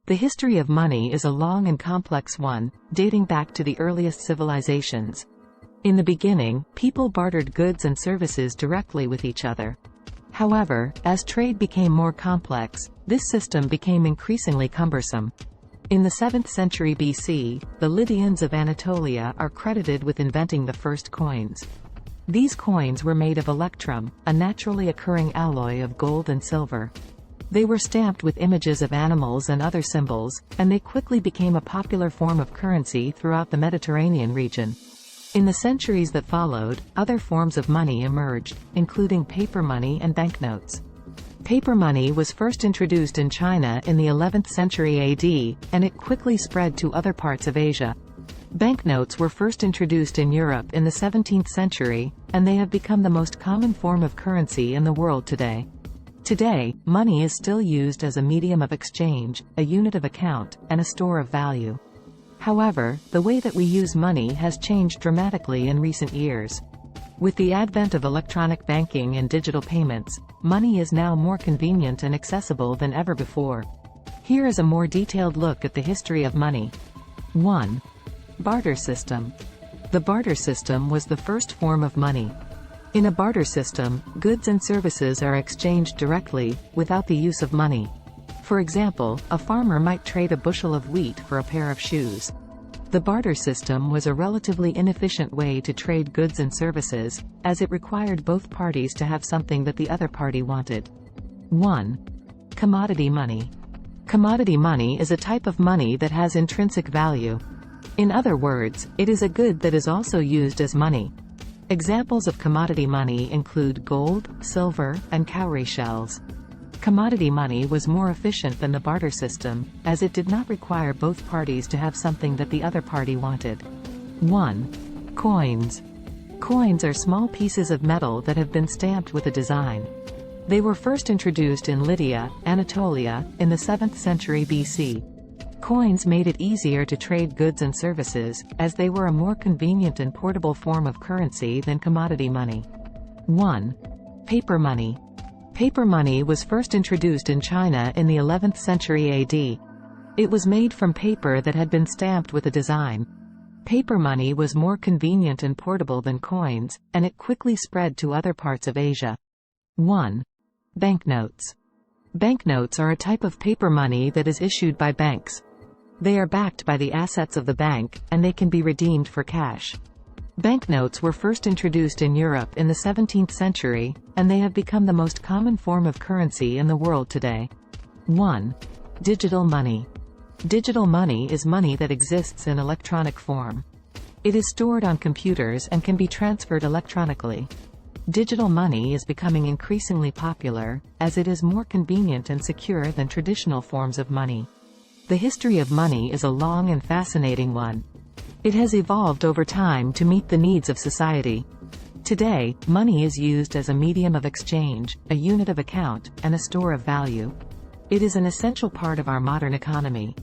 The history of money is a long and complex one, dating back to the earliest civilizations. In the beginning, people bartered goods and services directly with each other. However, as trade became more complex, this system became increasingly cumbersome. In the 7th century BC, the Lydians of Anatolia are credited with inventing the first coins. These coins were made of electrum, a naturally occurring alloy of gold and silver. They were stamped with images of animals and other symbols, and they quickly became a popular form of currency throughout the Mediterranean region. In the centuries that followed, other forms of money emerged, including paper money and banknotes. Paper money was first introduced in China in the 11th century AD, and it quickly spread to other parts of Asia. Banknotes were first introduced in Europe in the 17th century, and they have become the most common form of currency in the world today. Today, money is still used as a medium of exchange, a unit of account, and a store of value. However, the way that we use money has changed dramatically in recent years. With the advent of electronic banking and digital payments, money is now more convenient and accessible than ever before. Here is a more detailed look at the history of money. 1. Barter system. The barter system was the first form of money. In a barter system, goods and services are exchanged directly, without the use of money. For example, a farmer might trade a bushel of wheat for a pair of shoes. The barter system was a relatively inefficient way to trade goods and services, as it required both parties to have something that the other party wanted. 1. Commodity money. Commodity money is a type of money that has intrinsic value. In other words, it is a good that is also used as money. Examples of commodity money include gold, silver, and cowrie shells. Commodity money was more efficient than the barter system, as it did not require both parties to have something that the other party wanted. 1. Coins. Coins are small pieces of metal that have been stamped with a design. They were first introduced in Lydia, Anatolia, in the 7th century BC. Coins made it easier to trade goods and services, as they were a more convenient and portable form of currency than commodity money. 1. Paper money. Paper money was first introduced in China in the 11th century AD. It was made from paper that had been stamped with a design. Paper money was more convenient and portable than coins, and it quickly spread to other parts of Asia. 1. Banknotes. Banknotes are a type of paper money that is issued by banks. They are backed by the assets of the bank, and they can be redeemed for cash. Banknotes were first introduced in Europe in the 17th century, and they have become the most common form of currency in the world today. 1. Digital money. Digital money is money that exists in electronic form. It is stored on computers and can be transferred electronically. Digital money is becoming increasingly popular, as it is more convenient and secure than traditional forms of money. The history of money is a long and fascinating one. It has evolved over time to meet the needs of society. Today, money is used as a medium of exchange, a unit of account, and a store of value. It is an essential part of our modern economy.